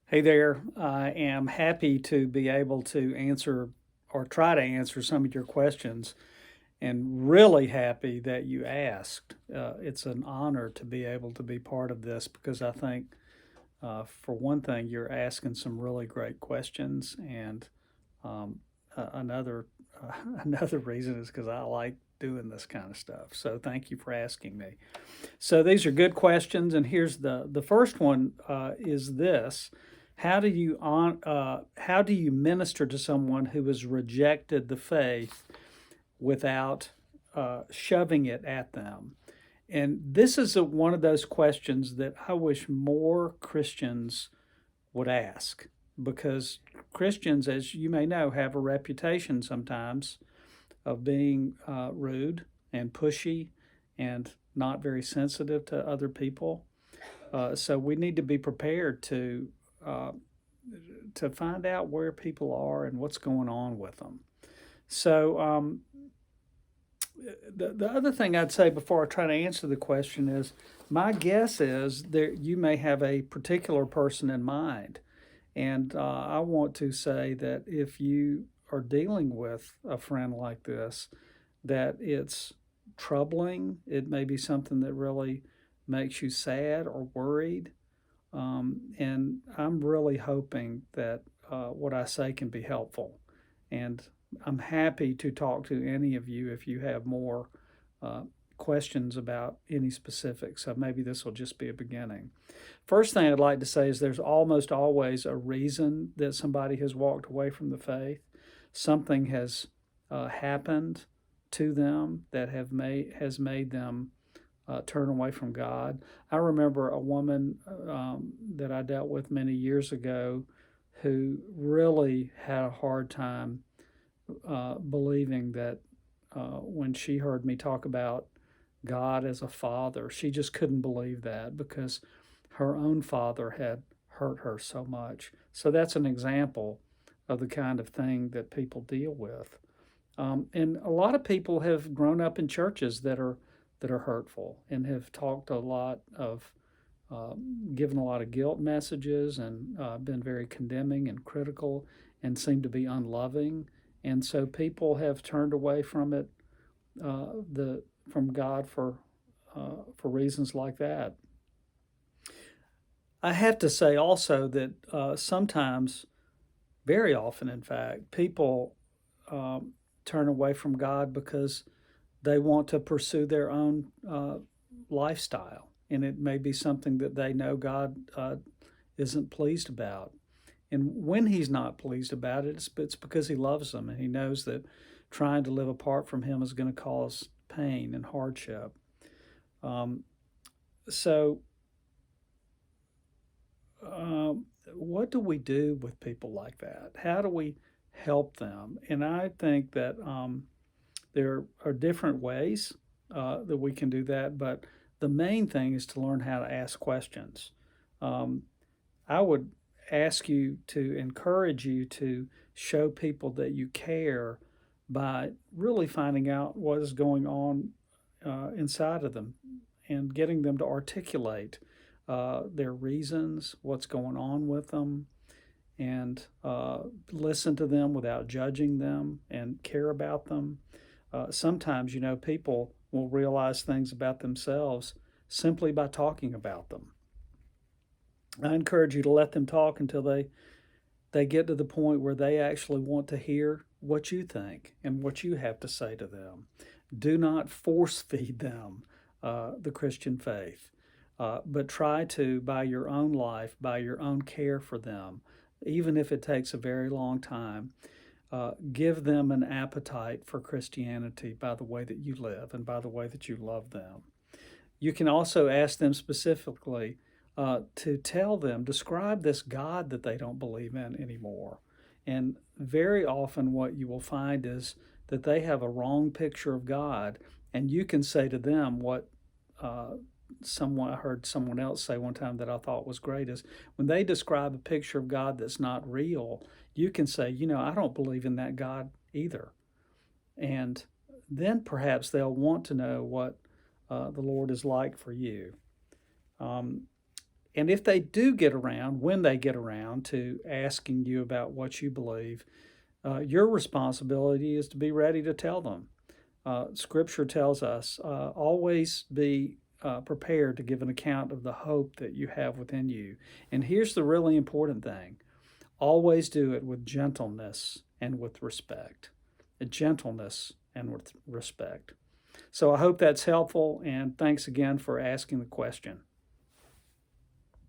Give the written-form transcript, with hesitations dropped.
Hey there. I am happy to be able to answer or try to answer some of your questions, and really happy that you asked. It's an honor to be able to be part of this because I think, for one thing, you're asking some really great questions, and um, another another reason is because I like doing this kind of stuff. So thank you for asking me. So these are good questions, and here's the first one is this: how do you minister to someone who has rejected the faith without shoving it at them? And this is one of those questions that I wish more Christians would ask, because Christians, as you may know, have a reputation sometimes of being rude and pushy and not very sensitive to other people. So we need to be prepared uh, to find out where people are and what's going on with them. So the other thing I'd say before I try to answer the question is, my guess is that you may have a particular person in mind, and I want to say that if you are dealing with a friend like this, that it's troubling. It may be something that really makes you sad or worried. And I'm really hoping that what I say can be helpful. And I'm happy to talk to any of you if you have more uh, questions about any specifics. So maybe this will just be a beginning. First thing I'd like to say is there's almost always a reason that somebody has walked away from the faith. Something has happened to them that has made them turn away from God. I remember a woman that I dealt with many years ago who really had a hard time believing that when she heard me talk about God as a father, she just couldn't believe that because her own father had hurt her so much. So that's an example of the kind of thing that people deal with. And a lot of people have grown up in churches that are hurtful and have talked a lot of given a lot of guilt messages and been very condemning and critical and seem to be unloving. And so people have turned away from it, the from God for reasons like that. I have to say also that sometimes, very often, in fact, people um, turn away from God because they want to pursue their own lifestyle, and it may be something that they know God isn't pleased about. And when He's not pleased about it, it's because He loves them, and He knows that trying to live apart from Him is going to cause pain and hardship. Um, so, what do we do with people like that? How do we help them? And I think that there are different ways that we can do that, but the main thing is to learn how to ask questions. Um, I would ask you to encourage you to show people that you care by really finding out what is going on inside of them and getting them to articulate their reasons, what's going on with them, and listen to them without judging them and care about them. Sometimes, people will realize things about themselves simply by talking about them. I encourage you to let them talk until they get to the point where they actually want to hear what you think and what you have to say to them. Do not force feed them the Christian faith, but try to, by your own life, by your own care for them, even if it takes a very long time, give them an appetite for Christianity by the way that you live and by the way that you love them. You can also ask them specifically to tell them, describe this God that they don't believe in anymore. And very often, what you will find is that they have a wrong picture of God, and you can say to them what I heard someone else say one time that I thought was great is when they describe a picture of God that's not real, you can say, I don't believe in that God either. And then perhaps they'll want to know what the Lord is like for you. Um, And if they do get around, when they get around to asking you about what you believe, your responsibility is to be ready to tell them. Scripture tells us always be prepared to give an account of the hope that you have within you. And here's the really important thing: always do it with gentleness and with respect. Gentleness and with respect. So I hope that's helpful, and thanks again for asking the question.